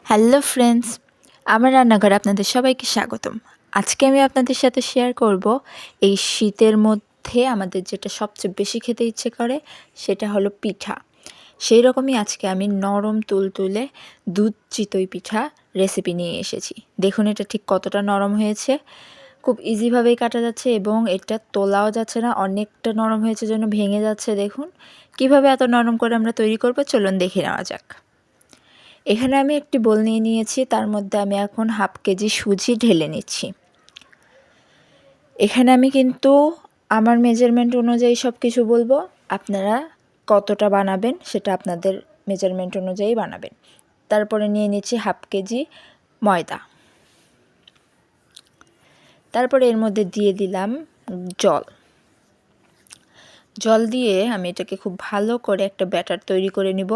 Hello friends, আমার রান্নাঘরে আপনাদের সবাইকে স্বাগতম। আজকে আমি আপনাদের সাথে শেয়ার করব এই শীতের মধ্যে আমাদের যেটা সবচেয়ে বেশি খেতে ইচ্ছে করে সেটা হলো পিঠা। সেই রকমই আজকে আমি নরম তুলতুলে দুধ চিতই পিঠা রেসিপি নিয়ে এসেছি। দেখুন এটা ঠিক কতটা নরম হয়েছে, খুব ইজিভাবেই কাটা যাচ্ছে এবং এটা তোলাও যাচ্ছে না, অনেকটা নরম হয়েছে জন্য ভেঙে যাচ্ছে। দেখুন কিভাবে এত নরম করে আমরা তৈরি করব, চলুন দেখে নেওয়া যাক। এখানে আমি একটি বোল নিয়ে নিয়েছি, তার মধ্যে আমি এখন হাফ কেজি সুজি ঢেলে নিচ্ছি। এখানে আমি কিন্তু আমার মেজারমেন্ট অনুযায়ী সব কিছু বলবো, আপনারা কতটা বানাবেন সেটা আপনাদের মেজারমেন্ট অনুযায়ী বানাবেন। তারপরে নিয়ে নিচ্ছি হাফ কেজি ময়দা, তারপরে এর মধ্যে দিয়ে দিলাম জল। জল দিয়ে আমি এটাকে খুব ভালো করে একটা ব্যাটার তৈরি করে নিব।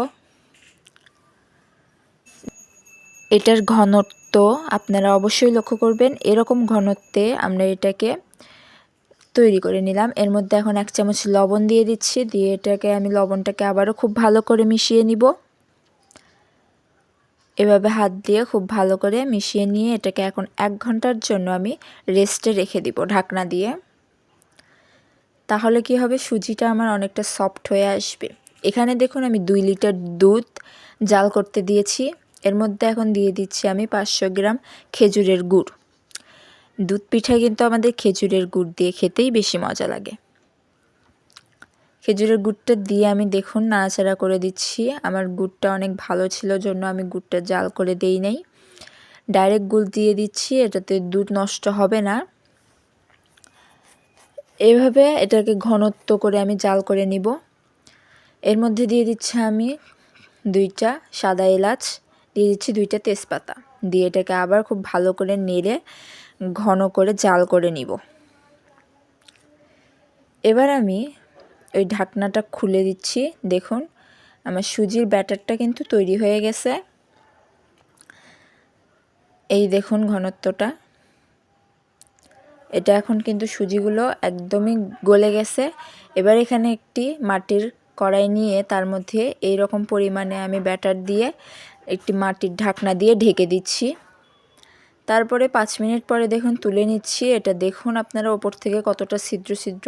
এটার ঘনত্ব আপনারা অবশ্যই লক্ষ্য করবেন, এরকম ঘনত্বে আমরা এটাকে তৈরি করে নিলাম। এর মধ্যে এখন 1 চামচ লবণ দিয়ে দিচ্ছি, দিয়ে এটাকে আমি লবণটাকে আবারও খুব ভালো করে মিশিয়ে নিব। এভাবে হাত দিয়ে খুব ভালো করে মিশিয়ে নিয়ে এটাকে এখন 1 ঘন্টার জন্য আমি রেস্টে রেখে দিব ঢাকনা দিয়ে। তাহলে কি হবে, সুজিটা আমার অনেকটা সফট হয়ে আসবে। এখানে দেখুন আমি 2 লিটার দুধ জাল করতে দিয়েছি। এর মধ্যে এখন দিয়ে দিচ্ছি আমি 500 গ্রাম খেজুরের গুড়। দুধ পিঠা কিন্তু আমাদের খেজুরের গুড় দিয়ে খেতেই বেশি মজা লাগে। খেজুরের গুড়টা দিয়ে আমি দেখুন নাড়াচাড়া করে দিচ্ছি। আমার গুড়টা অনেক ভালো ছিল জন্য আমি গুড়টা জাল করে দেই নাই, ডাইরেক্ট গুড় দিয়ে দিচ্ছি, এটাতে দুধ নষ্ট হবে না। এভাবে এটাকে ঘনত্ব করে আমি জাল করে নিব। এর মধ্যে দিয়ে দিচ্ছি আমি 2টা সাদা এলাচ, দিয়ে দিচ্ছি 2টা তেজপাতা, দিয়ে এটাকে আবার খুব ভালো করে নেড়ে ঘন করে জাল করে নিব। এবার আমি ওই ঢাকনাটা খুলে দিচ্ছি। দেখুন আমার সুজির ব্যাটারটা কিন্তু তৈরি হয়ে গেছে। এই দেখুন ঘনত্বটা, এটা এখন কিন্তু সুজিগুলো একদমই গলে গেছে। এবার এখানে একটি মাটির কড়াই নিয়ে তার মধ্যে এই রকম পরিমাণে আমি ব্যাটার দিয়ে একটি মাটির ঢাকনা দিয়ে ঢেকে দিচ্ছি। তারপরে 5 মিনিট পরে দেখুন তুলে নিচ্ছি। এটা দেখুন আপনারা ওপর থেকে কতটা ছিদ্র ছিদ্র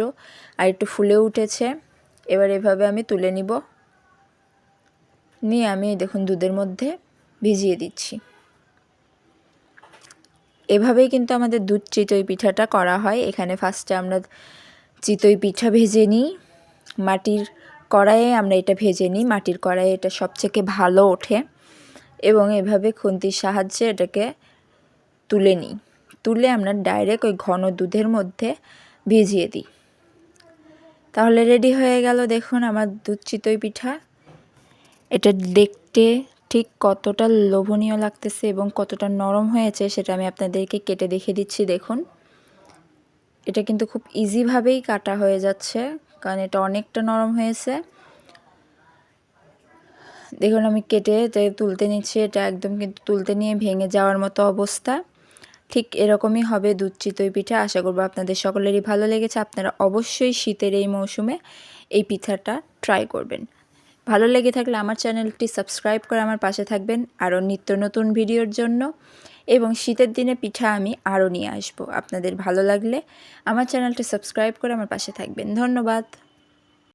আর একটু ফুলে উঠেছে। এবার এভাবে আমি তুলে নিব, নিয়ে আমি দেখুন দুধের মধ্যে ভিজিয়ে দিচ্ছি। এভাবেই কিন্তু আমাদের দুধ চিতই পিঠাটা করা হয়। এখানে ফার্স্টে আমরা চিতই পিঠা ভেজে নিই, মাটির কড়াইয়ে আমরা এটা ভেজে নিই। মাটির কড়াইয়ে এটা সবথেকে ভালো ওঠে এবং এভাবে খুন্তির সাহায্যে এটাকে তুলে নিই। তুলে আমরা ডাইরেক্ট ওই ঘন দুধের মধ্যে ভিজিয়ে দিই। তাহলে রেডি হয়ে গেল দেখুন আমার দুধ চিতই পিঠা। এটা দেখতে ঠিক কতটা লোভনীয় লাগতেছে এবং কতটা নরম হয়েছে সেটা আমি আপনাদেরকে কেটে দেখে দিচ্ছি। দেখুন এটা কিন্তু খুব ইজিভাবেই কাটা হয়ে যাচ্ছে, কারণ এটা অনেকটা নরম হয়েছে। দেখুন আমি কেটে তুলতে নিচ্ছি, এটা একদম কিন্তু তুলতে নিয়ে ভেঙে যাওয়ার মতো অবস্থা। ঠিক এরকমই হবে দুধ চিতই পিঠা। আশা করব আপনাদের সকলেরই ভালো লেগেছে। আপনারা অবশ্যই শীতের এই মৌসুমে এই পিঠাটা ট্রাই করবেন। ভালো লেগে থাকলে আমার চ্যানেলটি সাবস্ক্রাইব করে আমার পাশে থাকবেন আরও নিত্য নতুন ভিডিওর জন্য, এবং শীতের দিনে পিঠা আমি আরও নিয়ে আসব। আপনাদের ভালো লাগলে আমার চ্যানেলটি সাবস্ক্রাইব করে আমার পাশে থাকবেন। ধন্যবাদ।